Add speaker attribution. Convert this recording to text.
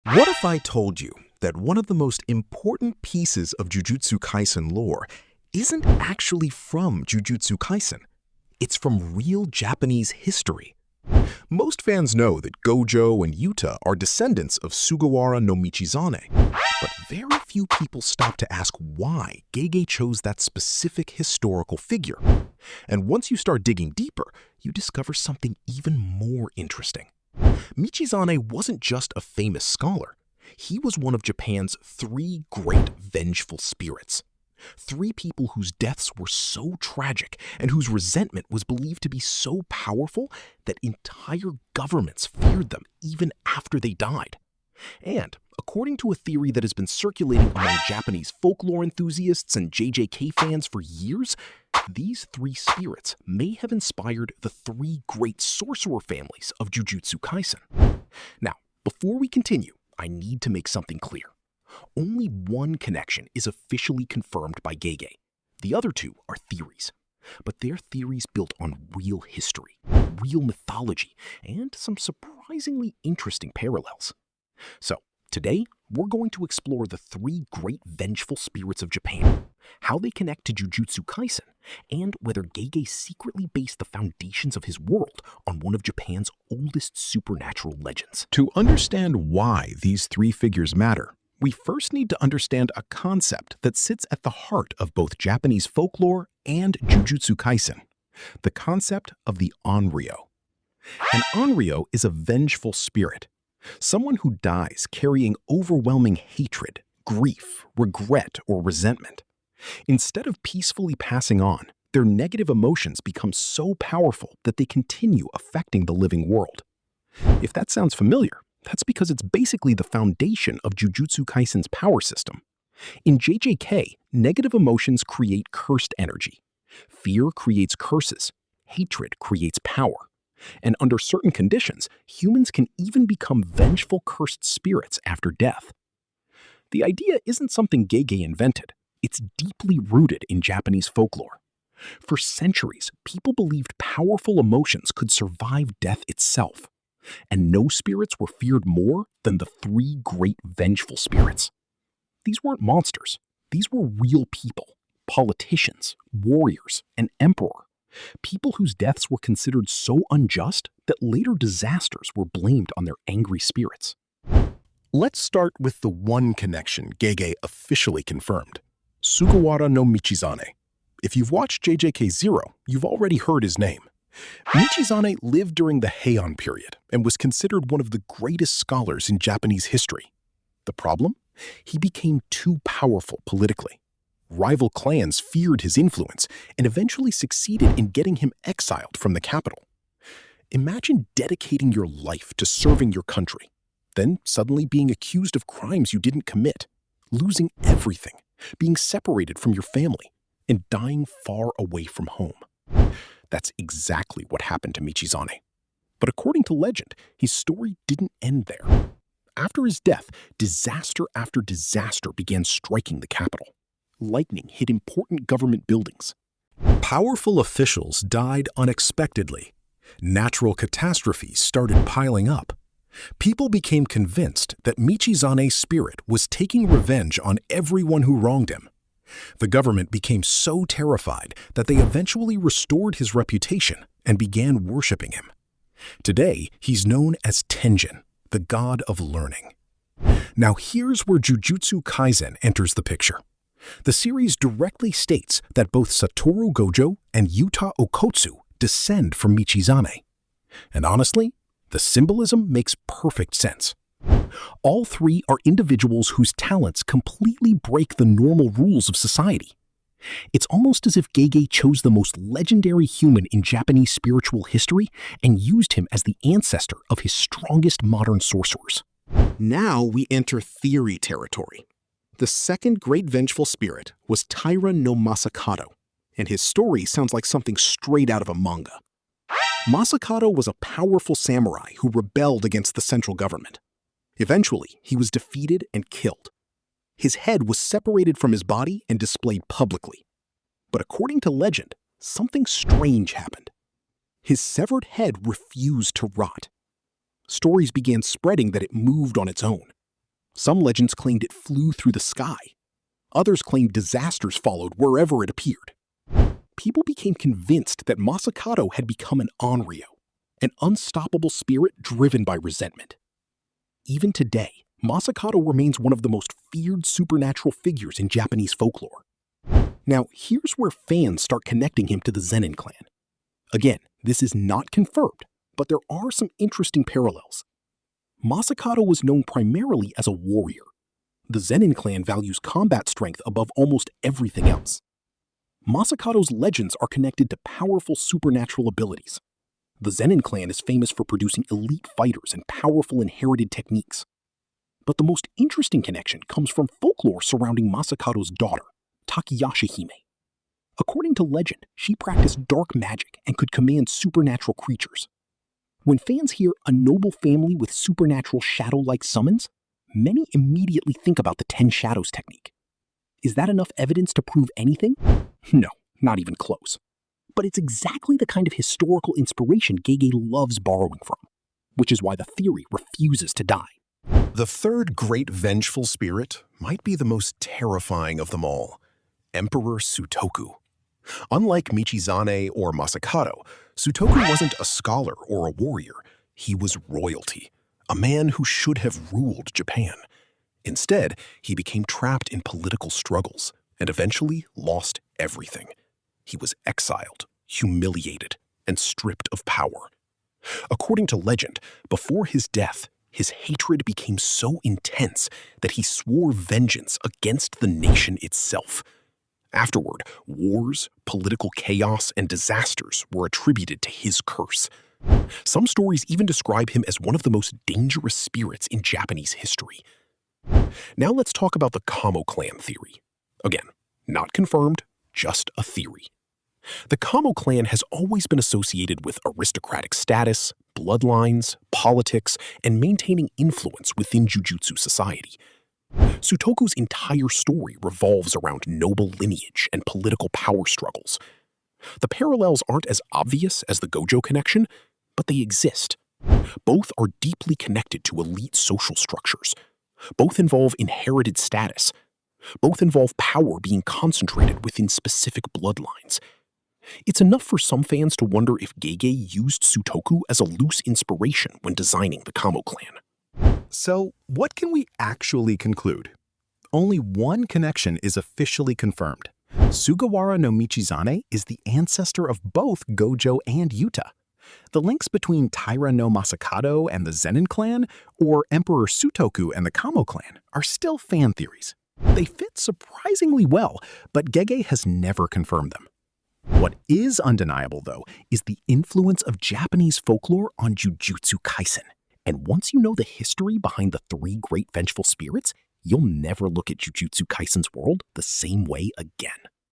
Speaker 1: What if I told you that one of the most important pieces of Jujutsu Kaisen lore isn't actually from Jujutsu Kaisen? It's from real Japanese history. Most fans know that Gojo and Yuta are descendants of Sugawara no Michizane, but very few people stop to ask why Gege chose that specific historical figure. And once you start digging deeper, you discover something even more interesting. Michizane wasn't just a famous scholar. He was one of Japan's three great vengeful spirits. Three people whose deaths were so tragic and whose resentment was believed to be so powerful that entire governments feared them even after they died. And according to a theory that has been circulating among Japanese folklore enthusiasts and JJK fans for years, these three spirits may have inspired the three great sorcerer families of Jujutsu Kaisen. Now, before we continue, I need to make something clear. Only one connection is officially confirmed by Gege. The other two are theories. But they're theories built on real history, real mythology, and some surprisingly interesting parallels. So, today, we're going to explore the three great vengeful spirits of Japan, how they connect to Jujutsu Kaisen, and whether Gege secretly based the foundations of his world on one of Japan's oldest supernatural legends.
Speaker 2: To understand why these three figures matter, we first need to understand a concept that sits at the heart of both Japanese folklore and Jujutsu Kaisen, the concept of the Onryo. An Onryo is a vengeful spirit, someone who dies carrying overwhelming hatred, grief, regret, or resentment. Instead of peacefully passing on, their negative emotions become so powerful that they continue affecting the living world. If that sounds familiar, that's because it's basically the foundation of Jujutsu Kaisen's power system. In JJK, negative emotions create cursed energy. Fear creates curses. Hatred creates power. And under certain conditions, humans can even become vengeful cursed spirits after death. The idea isn't something Gege invented. It's deeply rooted in Japanese folklore. For centuries, people believed powerful emotions could survive death itself. And no spirits were feared more than the three great vengeful spirits. These weren't monsters. These were real people, politicians, warriors, and emperor. People whose deaths were considered so unjust that later disasters were blamed on their angry spirits.
Speaker 3: Let's start with the one connection Gege officially confirmed: Sugawara no Michizane. If you've watched JJK 0, you've already heard his name. Michizane lived during the Heian period and was considered one of the greatest scholars in Japanese history. The problem? He became too powerful politically. Rival clans feared his influence and eventually succeeded in getting him exiled from the capital. Imagine dedicating your life to serving your country, then suddenly being accused of crimes you didn't commit, losing everything, being separated from your family, and dying far away from home. That's exactly what happened to Michizane. But according to legend, his story didn't end there. After his death, disaster after disaster began striking the capital. Lightning hit important government buildings.
Speaker 2: Powerful officials died unexpectedly. Natural catastrophes started piling up. People became convinced that Michizane's spirit was taking revenge on everyone who wronged him. The government became so terrified that they eventually restored his reputation and began worshipping him. Today, he's known as Tenjin, the god of learning. Now here's where Jujutsu Kaisen enters the picture. The series directly states that both Satoru Gojo and Yuta Okotsu descend from Michizane. And honestly, the symbolism makes perfect sense. All three are individuals whose talents completely break the normal rules of society. It's almost as if Gege chose the most legendary human in Japanese spiritual history and used him as the ancestor of his strongest modern sorcerers.
Speaker 1: Now we enter theory territory. The second great vengeful spirit was Taira no Masakado, and his story sounds like something straight out of a manga. Masakado was a powerful samurai who rebelled against the central government. Eventually, he was defeated and killed. His head was separated from his body and displayed publicly. But according to legend, something strange happened. His severed head refused to rot. Stories began spreading that it moved on its own,
Speaker 3: Some legends claimed it flew through the sky. Others claimed disasters followed wherever it appeared. People became convinced that Masakado had become an Onryo, an unstoppable spirit driven by resentment. Even today, Masakado remains one of the most feared supernatural figures in Japanese folklore. Now, here's where fans start connecting him to the Zenin Clan. Again, this is not confirmed, but there are some interesting parallels. Masakado was known primarily as a warrior. The Zenin Clan values combat strength above almost everything else. Masakado's legends are connected to powerful supernatural abilities. The Zenin Clan is famous for producing elite fighters and powerful inherited techniques. But the most interesting connection comes from folklore surrounding Masakado's daughter, Takeyashi Hime. According to legend, she practiced dark magic and could command supernatural creatures. When fans hear a noble family with supernatural shadow-like summons, many immediately think about the 10 Shadows technique. Is that enough evidence to prove anything? No, not even close. But it's exactly the kind of historical inspiration Gege loves borrowing from, which is why the theory refuses to die.
Speaker 2: The third great vengeful spirit might be the most terrifying of them all, Emperor Sutoku. Unlike Michizane or Masakado, Sutoku wasn't a scholar or a warrior. He was royalty, a man who should have ruled Japan. Instead, he became trapped in political struggles and eventually lost everything. He was exiled, humiliated, and stripped of power. According to legend, before his death, his hatred became so intense that he swore vengeance against the nation itself. Afterward, wars, political chaos, and disasters were attributed to his curse. Some stories even describe him as one of the most dangerous spirits in Japanese history. Now let's talk about the Kamo Clan theory. Again, not confirmed, just a theory. The Kamo Clan has always been associated with aristocratic status, bloodlines, politics, and maintaining influence within Jujutsu society. Sutoku's entire story revolves around noble lineage and political power struggles. The parallels aren't as obvious as the Gojo connection, but they exist. Both are deeply connected to elite social structures. Both involve inherited status. Both involve power being concentrated within specific bloodlines. It's enough for some fans to wonder if Gege used Sutoku as a loose inspiration when designing the Kamo Clan.
Speaker 1: So, what can we actually conclude? Only one connection is officially confirmed. Sugawara no Michizane is the ancestor of both Gojo and Yuta. The links between Taira no Masakado and the Zenin Clan, or Emperor Sutoku and the Kamo Clan, are still fan theories. They fit surprisingly well, but Gege has never confirmed them. What is undeniable, though, is the influence of Japanese folklore on Jujutsu Kaisen. And once you know the history behind the Three Great Vengeful Spirits, you'll never look at Jujutsu Kaisen's world the same way again.